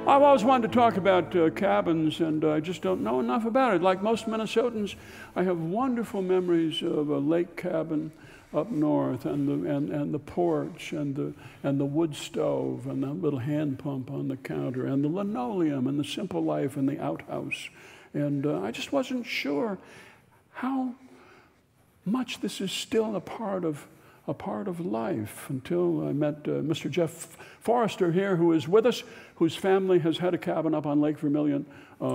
I've always wanted to talk about cabins, and I just don't know enough about it. Like most Minnesotans, I have wonderful memories of a lake cabin up north, and the porch, and the wood stove, and the little hand pump on the counter, and the linoleum, and the simple life, and the outhouse. And I just wasn't sure how much this is still a part of life until I met Mr. Jeff Forrester here, who is with us, whose family has had a cabin up on Lake Vermilion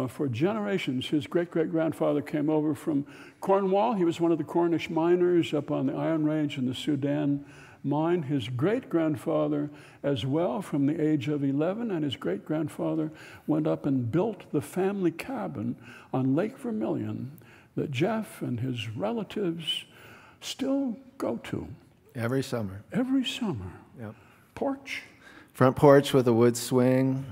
for generations. His great-great-grandfather came over from Cornwall. He was one of the Cornish miners up on the Iron Range in the Sudan mine. His great-grandfather as well, from the age of 11, and his great-grandfather went up and built the family cabin on Lake Vermilion that Jeff and his relatives still go to. Every summer. Every summer. Yep. Porch? Front porch with a wood swing,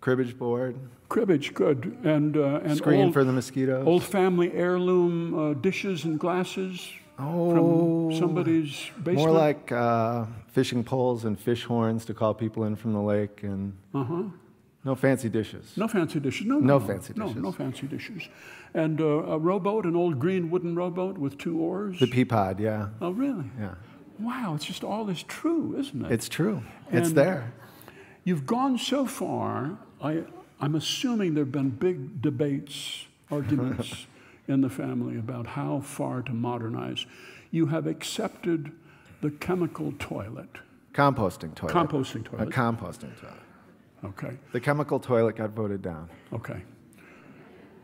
cribbage board. Cribbage, good. And screen for the mosquitoes. Old family heirloom dishes and glasses from somebody's basement? More like fishing poles and fish horns to call people in from the lake, and no fancy dishes. No fancy dishes. No fancy dishes. No fancy dishes. And a rowboat, an old green wooden rowboat with 2 oars? The Peapod, yeah. Oh, really? Yeah. Wow, it's just all is true, isn't it? It's true. It's there. You've gone so far, I'm assuming there have been big debates, arguments in the family about how far to modernize. You have accepted the chemical toilet. Composting toilet. Composting toilet. A composting toilet. Okay. The chemical toilet got voted down. Okay.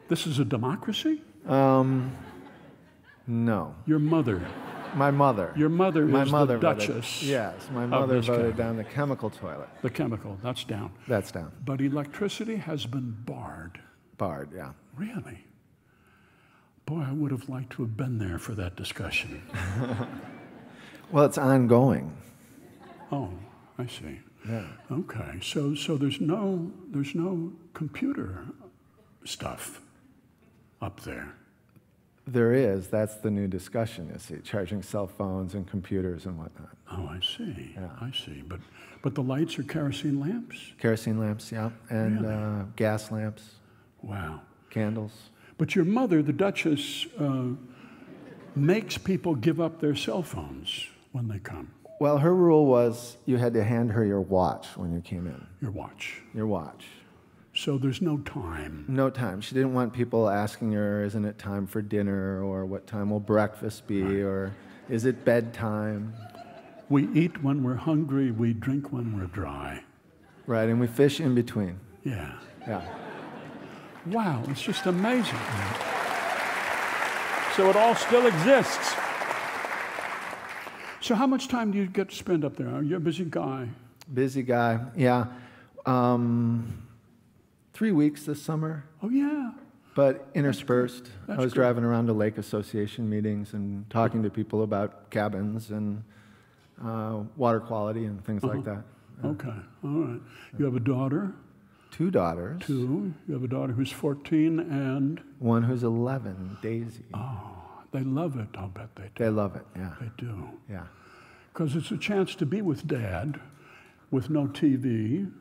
This is a democracy? No. Your mother. My mother. Your mother my is mother the Duchess. Yes, my mother voted down the chemical toilet. The chemical, that's down. That's down. But electricity has been barred. Barred, yeah. Really? Boy, I would have liked to have been there for that discussion. Well, it's ongoing. Oh, I see. Yeah. Okay, so there's no computer stuff up there. There is. That's the new discussion, you see, charging cell phones and computers and whatnot. Oh, I see. Yeah. I see. But the lights are kerosene lamps? Kerosene lamps, yeah, and Really? Gas lamps. Wow. Candles. But your mother, the Duchess, makes people give up their cell phones when they come. Well, her rule was you had to hand her your watch when you came in. Your watch. Your watch. So there's no time. No time. She didn't want people asking her, isn't it time for dinner, or what time will breakfast be, or is it bedtime? We eat when we're hungry, we drink when we're dry. Right, and we fish in between. Yeah. Yeah. Wow, it's just amazing. So it all still exists. So how much time do you get to spend up there? You're a busy guy. Busy guy, yeah. 3 weeks this summer. Oh, yeah. But interspersed. That's I was good. driving around to lake association meetings and talking to people about cabins and water quality and things like that. Okay, all right. You have a daughter? 2 daughters. 2. You have a daughter who's 14 and? One who's 11, Daisy. Oh, they love it, I'll bet they do. They love it, yeah. They do. Yeah. Because it's a chance to be with Dad with no TV.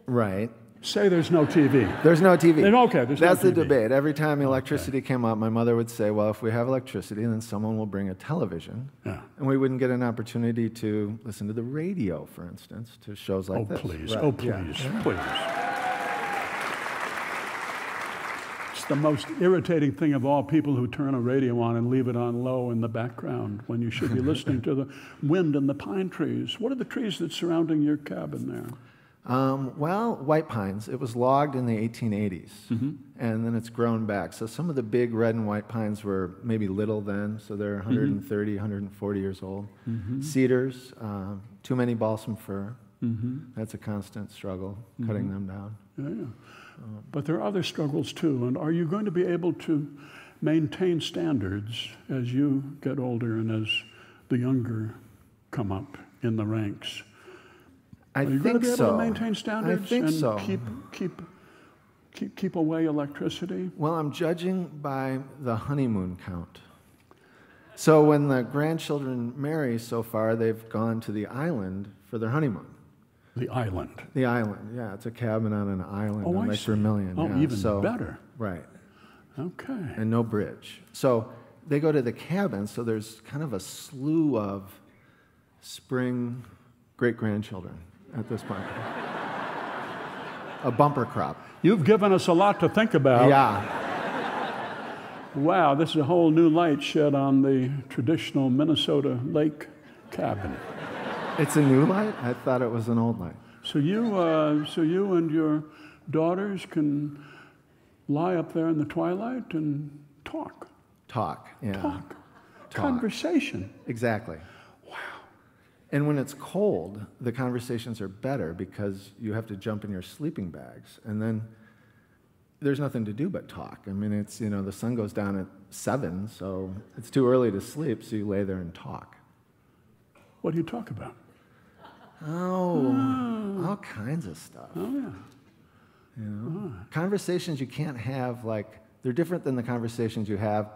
Right. Say there's no TV. There's no TV. Okay, there's That's no the TV. debate. Every time electricity came up, my mother would say, well, if we have electricity, then someone will bring a television. Yeah. And we wouldn't get an opportunity to listen to the radio, for instance, to shows like this. Please. Right. Oh, please. Yeah. Please. It's the most irritating thing of all, people who turn a radio on and leave it on low in the background when you should be listening to the wind and the pine trees. What are the trees that's surrounding your cabin there? Well, white pines. It was logged in the 1880s, and then it's grown back. So some of the big red and white pines were maybe little then, so they're 130, 140 years old. Cedars, too many balsam fir. That's a constant struggle, cutting them down. Yeah. But there are other struggles too. And are you going to be able to maintain standards as you get older and as the younger come up in the ranks? I Are you think going to be able so. to maintain standards I think and so. keep away electricity? Well, I'm judging by the honeymoon count. So when the grandchildren marry so far, they've gone to the island for their honeymoon. The island. The island, yeah. It's a cabin on an island on Lake see. Vermilion. Oh, yeah. even better. Right. Okay. And no bridge. So they go to the cabin, so there's kind of a slew of spring great-grandchildren at this point. A bumper crop. You've given us a lot to think about. Yeah. Wow, this is a whole new light shed on the traditional Minnesota lake cabin. It's a new light? I thought it was an old light. So you and your daughters can lie up there in the twilight and talk. Talk, yeah. Talk. Conversation. Exactly. Wow. And when it's cold, the conversations are better because you have to jump in your sleeping bags, and then there's nothing to do but talk. I mean, it's, the sun goes down at 7, so it's too early to sleep, so you lay there and talk. What do you talk about? Oh, all kinds of stuff. Oh, yeah. Conversations you can't have, they're different than the conversations you have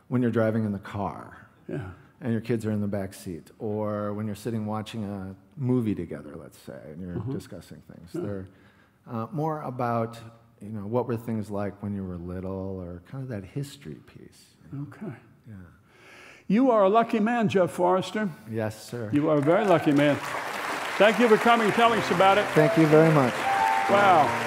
when you're driving in the car. Yeah. And your kids are in the back seat, or when you're sitting watching a movie together, let's say, and you're discussing things. Yeah. They're more about, what were things like when you were little, or kind of that history piece. Okay. Yeah. You are a lucky man, Jeff Forrester. Yes, sir. You are a very lucky man. Thank you for coming and telling us about it. Thank you very much. Wow.